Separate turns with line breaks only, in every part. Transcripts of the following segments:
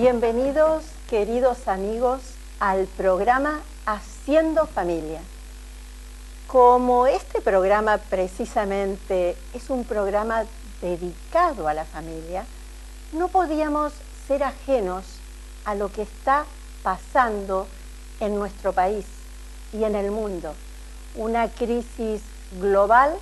Bienvenidos, queridos amigos, al programa Haciendo Familia. Como este programa precisamente es un programa dedicado a la familia, no podíamos ser ajenos a lo que está pasando en nuestro país y en el mundo. Una crisis global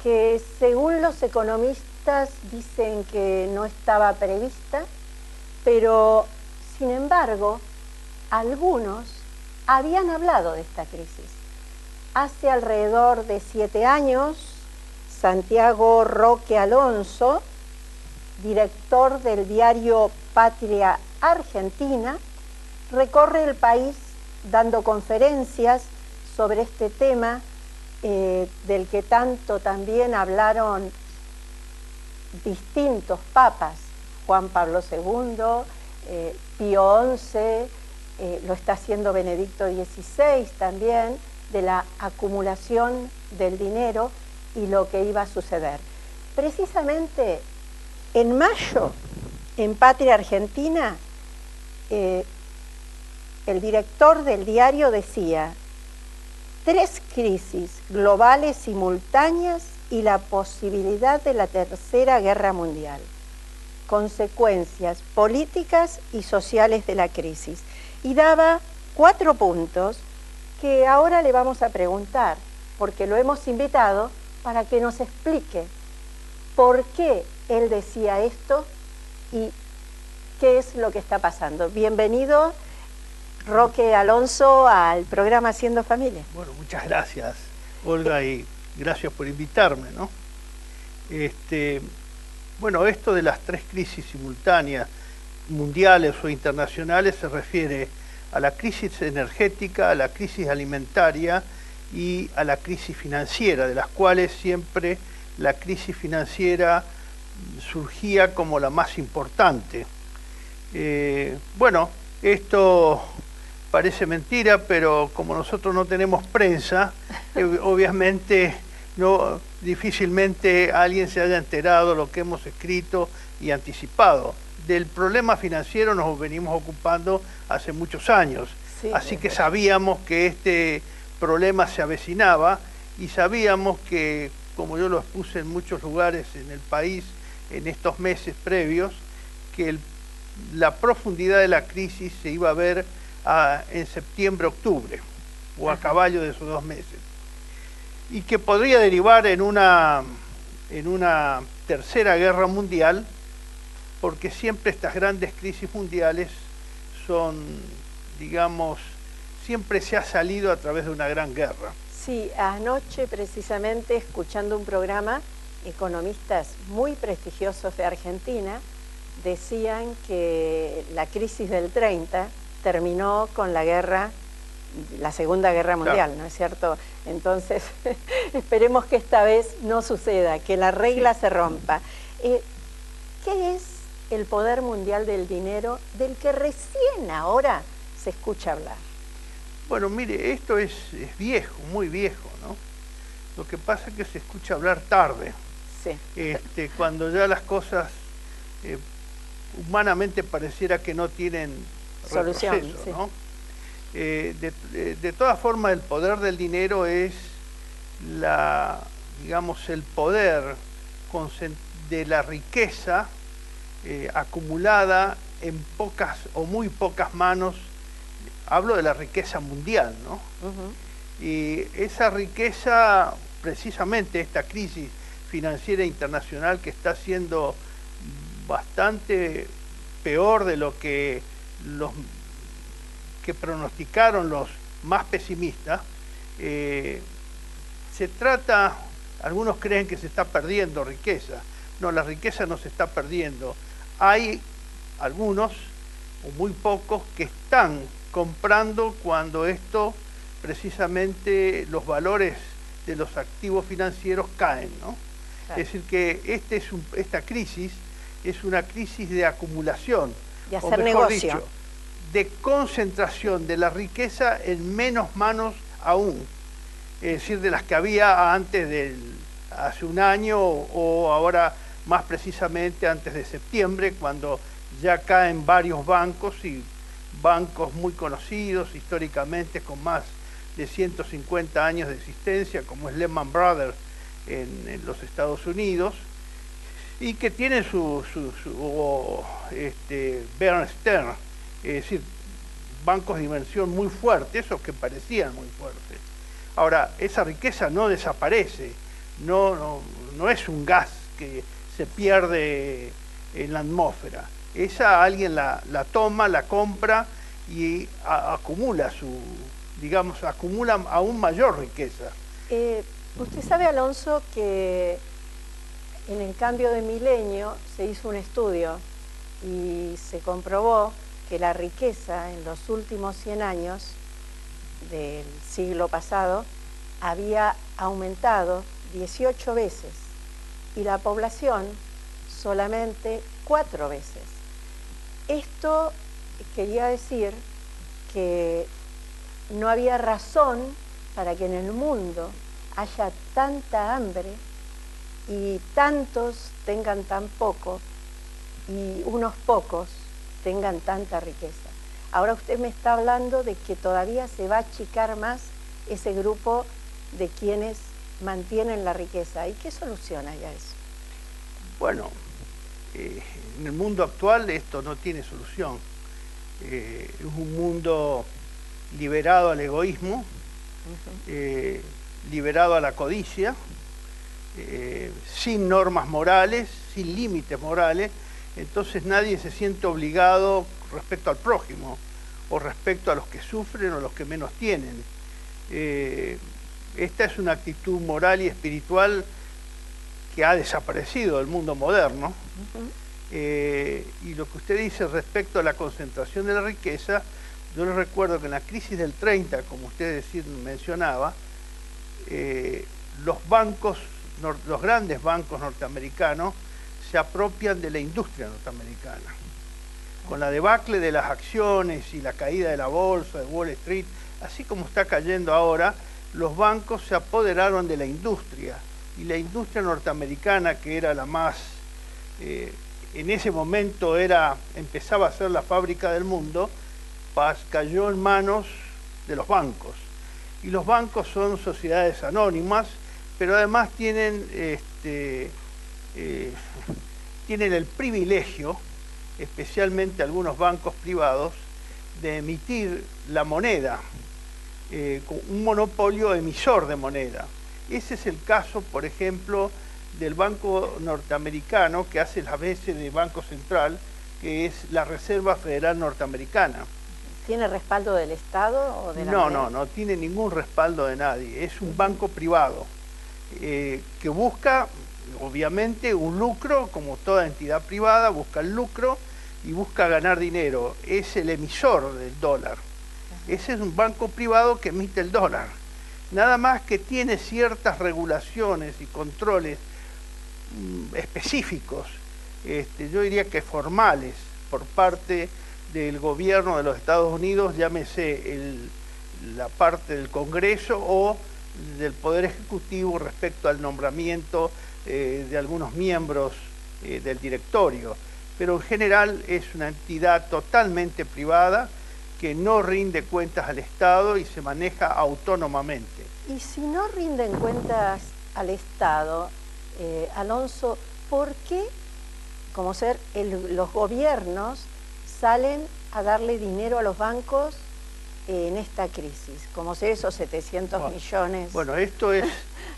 que, según los economistas, dicen que no estaba prevista, pero, sin embargo, algunos habían hablado de esta crisis. Hace alrededor de 7 años, Santiago Roque Alonso, director del diario Patria Argentina, recorre el país dando conferencias sobre este tema del que tanto también hablaron distintos papas. Juan Pablo II, Pío XI, lo está haciendo Benedicto XVI también, de la acumulación del dinero y lo que iba a suceder. Precisamente en mayo, en Patria Argentina, el director del diario decía: 3 crisis globales simultáneas y la posibilidad de la Tercera Guerra Mundial. Consecuencias políticas y sociales de la crisis. Y daba 4 puntos que ahora le vamos a preguntar, porque lo hemos invitado para que nos explique por qué él decía esto y qué es lo que está pasando. Bienvenido, Roque Alonso, al programa Haciendo Familia.
Bueno, muchas gracias, Olga, y gracias por invitarme, ¿no? Bueno, esto de las 3 crisis simultáneas, mundiales o internacionales, se refiere a la crisis energética, a la crisis alimentaria y a la crisis financiera, de las cuales siempre la crisis financiera surgía como la más importante. Bueno, esto parece mentira, pero como nosotros no tenemos prensa, obviamente difícilmente alguien se haya enterado de lo que hemos escrito y anticipado. Del problema financiero nos venimos ocupando hace muchos años, sí, así que sabíamos que este problema se avecinaba y sabíamos que, como yo lo expuse en muchos lugares en el país en estos meses previos, que la profundidad de la crisis se iba a ver en septiembre-octubre, o a caballo de esos 2 meses. Y que podría derivar en una tercera guerra mundial, porque siempre estas grandes crisis mundiales son, digamos, siempre se ha salido a través de una gran guerra.
Sí, anoche precisamente, escuchando un programa, economistas muy prestigiosos de Argentina decían que la crisis del 30 terminó con la Segunda Guerra Mundial, claro, ¿no es cierto? Entonces, esperemos que esta vez no suceda, que la regla se rompa. ¿Qué es el poder mundial del dinero del que recién ahora se escucha hablar?
Bueno, mire, esto es viejo, muy viejo, ¿no? Lo que pasa es que se escucha hablar tarde. Sí. Cuando ya las cosas humanamente pareciera que no tienen solución, retroceso, sí, ¿no? De todas formas, el poder del dinero es digamos, el poder de la riqueza acumulada en pocas o muy pocas manos. Hablo de la riqueza mundial, ¿no? Y esa riqueza, precisamente esta crisis financiera internacional, que está siendo bastante peor de lo que pronosticaron los más pesimistas, se trata, algunos creen que se está perdiendo riqueza. No, la riqueza no se está perdiendo. Hay algunos, o muy pocos, que están comprando cuando precisamente los valores de los activos financieros caen, ¿no? Claro. Es decir, que esta crisis es una crisis de acumulación,
de hacer negocio, dicho,
de concentración de la riqueza en menos manos aún, es decir, de las que había hace un año o ahora más precisamente antes de septiembre, cuando ya caen varios bancos y bancos muy conocidos históricamente con más de 150 años de existencia, como es Lehman Brothers en los Estados Unidos, y que tienen Bear Stearns, es decir, bancos de inversión muy fuertes, esos que parecían muy fuertes. Ahora, esa riqueza no desaparece, no es un gas que se pierde en la atmósfera. Esa alguien la toma, la compra y acumula acumula aún mayor riqueza.
Usted sabe, Alonso, que en el cambio de milenio se hizo un estudio y se comprobó que la riqueza en los últimos 100 años del siglo pasado había aumentado 18 veces y la población solamente 4 veces. Esto quería decir que no había razón para que en el mundo haya tanta hambre y tantos tengan tan poco y unos pocos tengan tanta riqueza. Ahora usted me está hablando de que todavía se va a achicar más ese grupo de quienes mantienen la riqueza. ¿Y qué solución hay a eso?
Bueno, en el mundo actual esto no tiene solución. Es un mundo liberado al egoísmo, liberado a la codicia, sin normas morales, sin límites morales. Entonces nadie se siente obligado respecto al prójimo o respecto a los que sufren o los que menos tienen. Esta es una actitud moral y espiritual que ha desaparecido del mundo moderno. Y lo que usted dice respecto a la concentración de la riqueza, yo les recuerdo que en la crisis del 30, como usted mencionaba, los grandes bancos norteamericanos se apropian de la industria norteamericana. Con la debacle de las acciones y la caída de la bolsa, de Wall Street, así como está cayendo ahora, los bancos se apoderaron de la industria. Y la industria norteamericana, que era la más, en ese momento empezaba a ser la fábrica del mundo, cayó en manos de los bancos. Y los bancos son sociedades anónimas, pero además tienen el privilegio, especialmente algunos bancos privados, de emitir la moneda, con un monopolio emisor de moneda. Ese es el caso, por ejemplo, del banco norteamericano que hace las veces de Banco Central, que es la Reserva Federal Norteamericana.
¿Tiene respaldo del Estado o de la moneda?
No tiene ningún respaldo de nadie. Es un banco privado que busca, obviamente, un lucro, como toda entidad privada, busca el lucro y busca ganar dinero. Es el emisor del dólar. Ese es un banco privado que emite el dólar. Nada más que tiene ciertas regulaciones y controles específicos, yo diría que formales, por parte del gobierno de los Estados Unidos, llámese la parte del Congreso o del Poder Ejecutivo respecto al nombramiento de algunos miembros del directorio. Pero en general es una entidad totalmente privada que no rinde cuentas al Estado y se maneja autónomamente.
Y si no rinden cuentas al Estado, Alonso, ¿por qué, como los gobiernos salen a darle dinero a los bancos en esta crisis? Como ser esos 700 millones.
Bueno, esto es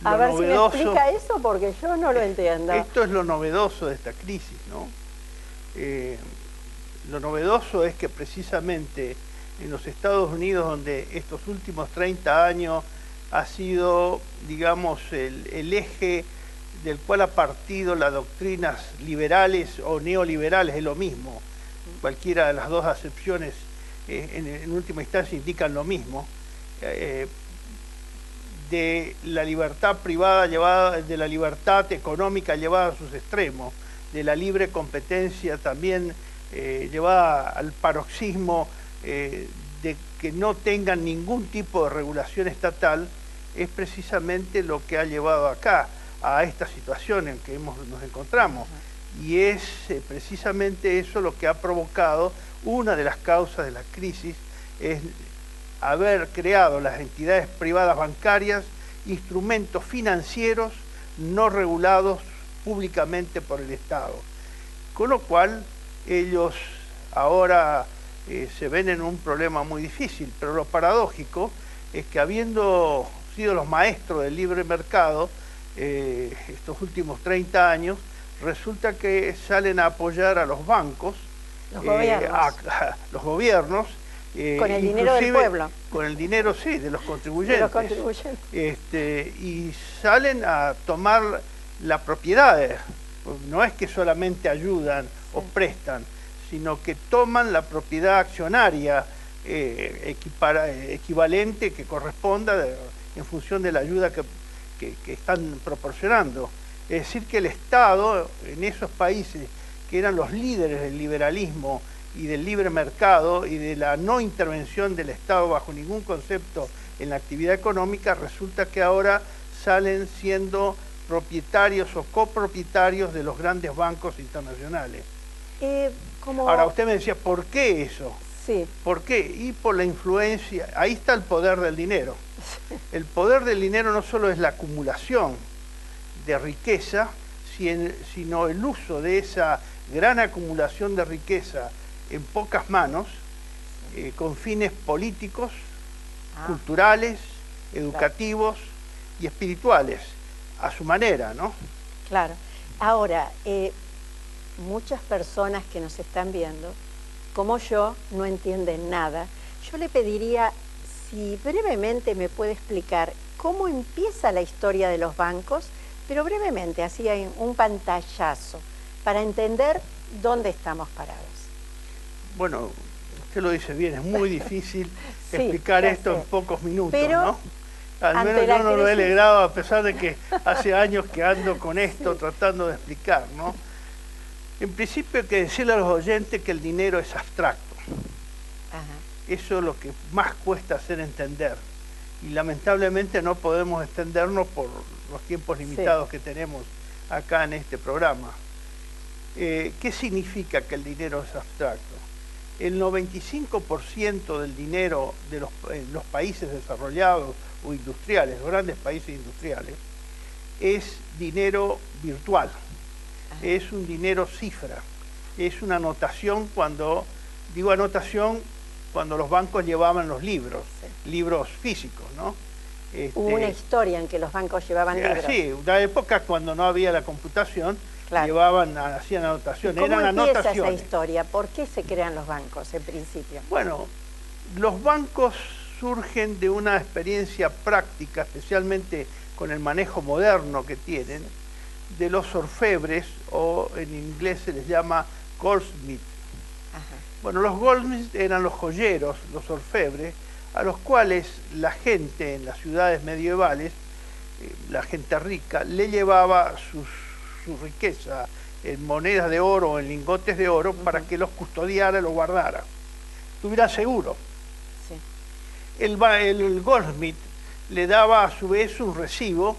lo
a ver
novedoso.
Si me explica eso, porque yo no lo entiendo.
Esto es lo novedoso de esta crisis, ¿no? Lo novedoso es que precisamente en los Estados Unidos, donde estos últimos 30 años ha sido, digamos, el eje del cual ha partido las doctrinas liberales o neoliberales, es lo mismo. Cualquiera de las dos acepciones, en última instancia, indican lo mismo. De la libertad privada de la libertad económica llevada a sus extremos, de la libre competencia también llevada al paroxismo de que no tengan ningún tipo de regulación estatal, es precisamente lo que ha llevado acá a esta situación en que nos encontramos. y es precisamente eso lo que ha provocado, una de las causas de la crisis, es haber creado las entidades privadas bancarias, instrumentos financieros no regulados públicamente por el Estado. Con lo cual, ellos ahora se ven en un problema muy difícil, pero lo paradójico es que habiendo sido los maestros del libre mercado estos últimos 30 años, resulta que salen a apoyar a los bancos, a los gobiernos,
con el dinero del pueblo.
Con el dinero, sí, de los contribuyentes.
De los contribuyentes.
Y salen a tomar la propiedad. No es que solamente ayudan o prestan, sino que toman la propiedad accionaria equivalente que corresponda en función de la ayuda que están proporcionando. Es decir, que el Estado, en esos países que eran los líderes del liberalismo y del libre mercado y de la no intervención del Estado bajo ningún concepto en la actividad económica, resulta que ahora salen siendo propietarios o copropietarios de los grandes bancos internacionales. Ahora, usted me decía, ¿por qué eso?
Sí.
¿Por qué? Y por la influencia, ahí está el poder del dinero. El poder del dinero no solo es la acumulación de riqueza, sino el uso de esa gran acumulación de riqueza en pocas manos, con fines políticos, culturales, educativos y espirituales, a su manera, ¿no?
Claro. Ahora, muchas personas que nos están viendo, como yo, no entienden nada. Yo le pediría, si brevemente me puede explicar cómo empieza la historia de los bancos, pero brevemente, así hay un pantallazo, para entender dónde estamos parados.
Bueno, usted lo dice bien, es muy difícil explicar esto en pocos minutos, pero, ¿no? Al menos yo no lo he logrado, a pesar de que hace años que ando con esto tratando de explicar, ¿no? En principio hay que decirle a los oyentes que el dinero es abstracto. Eso es lo que más cuesta hacer entender. Y lamentablemente no podemos extendernos por los tiempos limitados que tenemos acá en este programa. ¿Qué significa que el dinero es abstracto? El 95% del dinero de los países desarrollados o industriales, los grandes países industriales, es dinero virtual, es un dinero cifra, es una anotación cuando, digo anotación, cuando los bancos llevaban los libros, libros físicos, ¿no?
Hubo una historia en que los bancos llevaban libros.
Sí, una época cuando no había la computación, hacían anotaciones.
¿Y cómo empieza esa historia? ¿Por qué se crean los bancos en principio?
Bueno, los bancos surgen de una experiencia práctica, especialmente con el manejo moderno que tienen, de los orfebres, o en inglés se les llama goldsmith. Bueno, los goldsmiths eran los joyeros, los orfebres, a los cuales la gente en las ciudades medievales, la gente rica, le llevaba su riqueza en monedas de oro o en lingotes de oro para que los custodiara y los guardara. Estuviera seguro. El goldsmith le daba a su vez un recibo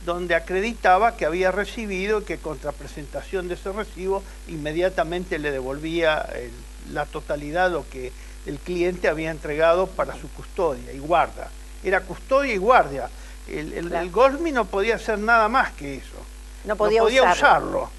donde acreditaba que había recibido y que contra presentación de ese recibo inmediatamente le devolvía la totalidad de lo que el cliente había entregado para su custodia y guarda. Era custodia y guardia. El goldsmith no podía hacer nada más que eso.
No podía
usarlo.